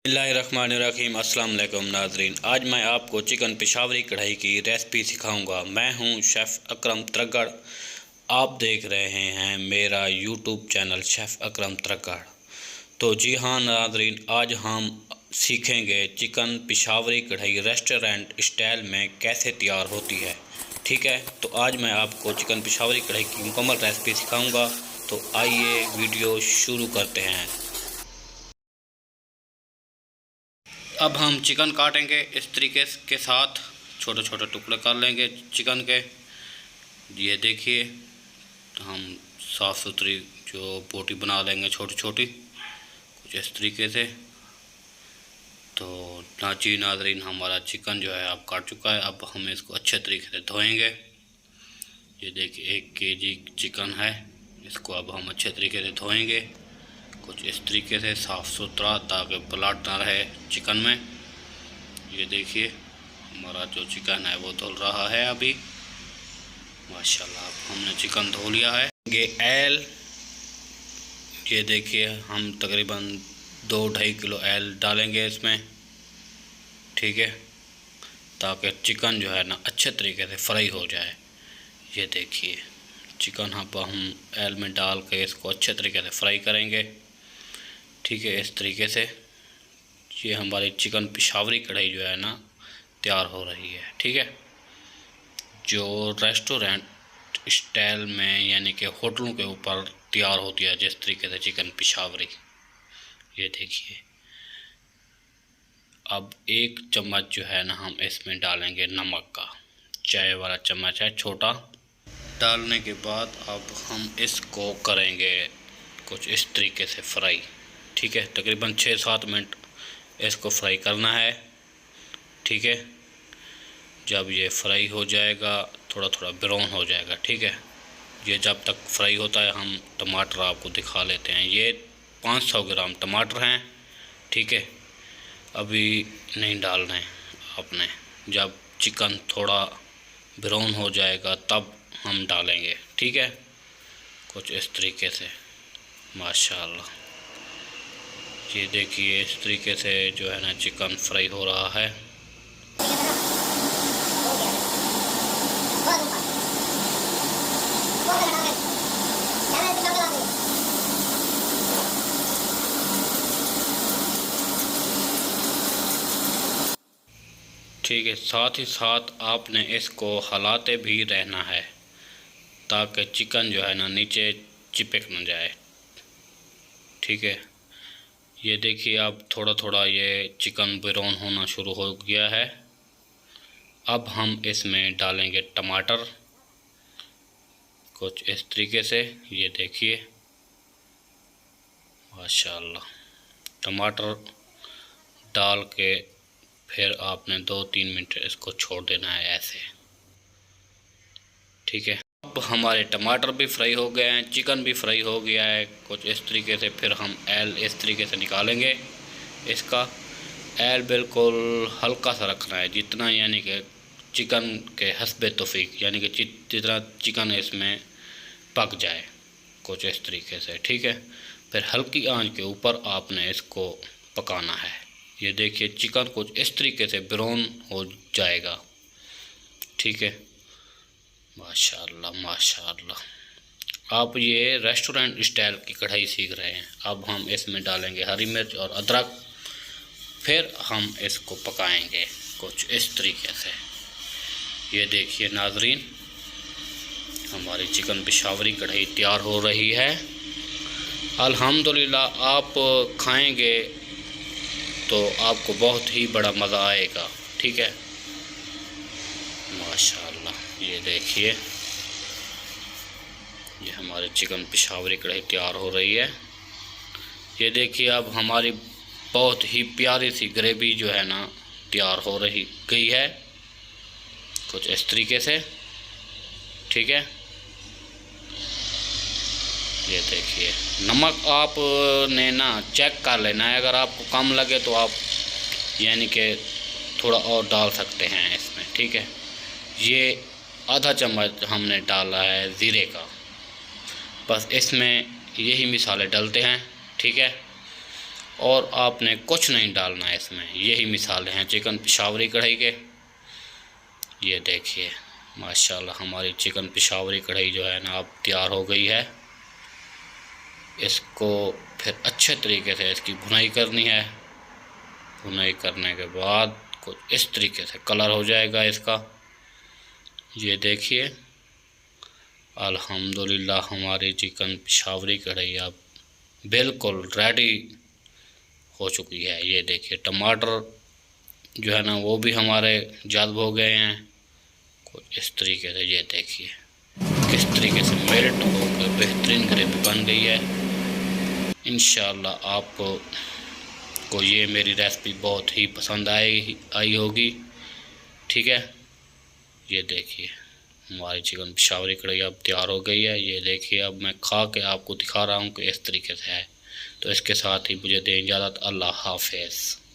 बिस्मिल्लाहिर्रहमानिर्रहीम। अस्सलाम वालेकुम नाज़रीन, आज मैं आपको चिकन पेशावरी कढ़ाई की रेसिपी सिखाऊंगा। मैं हूं शेफ़ अकरम तरगड़। आप देख रहे हैं मेरा यूट्यूब चैनल शेफ़ अकरम तरगड़। तो जी हाँ नाज़रीन, आज हम सीखेंगे चिकन पेशावरी कढ़ाई रेस्टोरेंट स्टाइल में कैसे तैयार होती है। ठीक है, तो आज मैं आपको चिकन पेशावरी कढ़ाई की मुकम्मल रेसिपी सिखाऊँगा। तो आइए वीडियो शुरू करते हैं। अब हम चिकन काटेंगे इस तरीके के साथ, छोटे छोटे टुकड़े कर लेंगे चिकन के। ये देखिए, तो हम साफ़ सुथरी जो बोटी बना लेंगे छोटी छोटी, कुछ इस तरीके से। तो नाजी नाज़रीन, हमारा चिकन जो है अब काट चुका है। अब हम इसको अच्छे तरीके से धोएंगे। ये देखिए 1 केजी चिकन है, इसको अब हम अच्छे तरीके से धोएंगे कुछ इस तरीके से साफ़ सुथरा, ताकि ब्लड ना रहे चिकन में। ये देखिए हमारा जो चिकन है वो धुल रहा है अभी, माशाल्लाह। अब हमने चिकन धो लिया है। ये देखिए हम तकरीबन 2-2.5 किलो एल डालेंगे इसमें, ठीक है, ताकि चिकन जो है ना अच्छे तरीके से फ्राई हो जाए। ये देखिए चिकन अब हम एल में डाल के इसको अच्छे तरीके से फ्राई करेंगे, ठीक है, इस तरीके से। ये हमारी चिकन पेशावरी कढ़ाई जो है ना तैयार हो रही है, ठीक है, जो रेस्टोरेंट स्टाइल में यानी कि होटलों के ऊपर तैयार होती है जिस तरीके से चिकन पेशावरी। ये देखिए अब 1 चम्मच जो है ना हम इसमें डालेंगे नमक का, चाय वाला चम्मच है छोटा। डालने के बाद अब हम इसको करेंगे कुछ इस तरीके से फ्राई, ठीक है, तकरीबन 6-7 मिनट इसको फ्राई करना है, ठीक है। जब ये फ्राई हो जाएगा, थोड़ा थोड़ा ब्राउन हो जाएगा, ठीक है। ये जब तक फ्राई होता है हम टमाटर आपको दिखा लेते हैं। ये 500 ग्राम टमाटर हैं, ठीक है, अभी नहीं डालना है आपने। जब चिकन थोड़ा ब्राउन हो जाएगा तब हम डालेंगे, ठीक है, कुछ इस तरीके से, माशाल्लाह। ये देखिए इस तरीके से जो है ना चिकन फ्राई हो रहा है। ठीक है, साथ ही साथ आपने इसको हिलाते भी रहना है ताकि चिकन जो है ना नीचे चिपक न जाए, ठीक है। ये देखिए अब थोड़ा थोड़ा ये चिकन ब्राउन होना शुरू हो गया है। अब हम इसमें डालेंगे टमाटर कुछ इस तरीके से। ये देखिए माशाल्लाह, टमाटर डाल के फिर आपने 2-3 मिनट इसको छोड़ देना है ऐसे, ठीक है। अब हमारे टमाटर भी फ्राई हो गए हैं, चिकन भी फ्राई हो गया है कुछ इस तरीके से। फिर हम एल इस तरीके से निकालेंगे। इसका एल बिल्कुल हल्का सा रखना है, जितना यानी कि चिकन के हस्बे तौफीक, यानी कि जितना चिकन इसमें पक जाए कुछ इस तरीके से, ठीक है। फिर हल्की आंच के ऊपर आपने इसको पकाना है। ये देखिए चिकन कुछ इस तरीके से ब्राउन हो जाएगा, ठीक है, माशाल्लाह माशाल्लाह। आप ये रेस्टोरेंट स्टाइल की कढ़ाई सीख रहे हैं। अब हम इसमें डालेंगे हरी मिर्च और अदरक, फिर हम इसको पकाएंगे कुछ इस तरीके से। ये देखिए नाज़रीन, हमारी चिकन पेशावरी कढ़ाई तैयार हो रही है। अल्हम्दुलिल्लाह, आप खाएंगे तो आपको बहुत ही बड़ा मज़ा आएगा, ठीक है, माशाल्लाह। ये देखिए ये हमारे चिकन पेशावरी कढ़ाई तैयार हो रही है। ये देखिए अब हमारी बहुत ही प्यारी सी ग्रेवी जो है ना तैयार हो रही गई है कुछ इस तरीके से, ठीक है। ये देखिए नमक आपने ना चेक कर लेना है, अगर आपको कम लगे तो आप यानी कि थोड़ा और डाल सकते हैं इसमें, ठीक है। ये आधा चम्मच हमने डाला है ज़ीरे का, बस इसमें यही मिसाले डलते हैं, ठीक है। और आपने कुछ नहीं डालना है इसमें। यही मिसाल हैं चिकन पेशावरी कढ़ाई के। ये देखिए माशाल्लाह हमारी चिकन पेशावरी कढ़ाई जो है ना अब तैयार हो गई है। इसको फिर अच्छे तरीके से इसकी भुनाई करनी है। भुनाई करने के बाद कुछ इस तरीके से कलर हो जाएगा इसका। ये देखिए अल्हम्दुलिल्लाह हमारी चिकन पेशावरी कढ़ाई अब बिल्कुल रेडी हो चुकी है। ये देखिए टमाटर जो है ना वो भी हमारे जल्ब हो गए हैं कुछ इस तरीके से। ये देखिए किस तरीके से मेल्ट होकर बेहतरीन ग्रेवी बन गई है। इंशाल्लाह आपको ये मेरी रेसिपी बहुत ही पसंद आई होगी। ठीक है, ये देखिए हमारी चिकन पेशावरी कढ़ाई अब तैयार हो गई है। ये देखिए अब मैं खा के आपको दिखा रहा हूँ कि इस तरीके से है। तो इसके साथ ही मुझे दें इजाज़त। अल्लाह हाफ़िज़।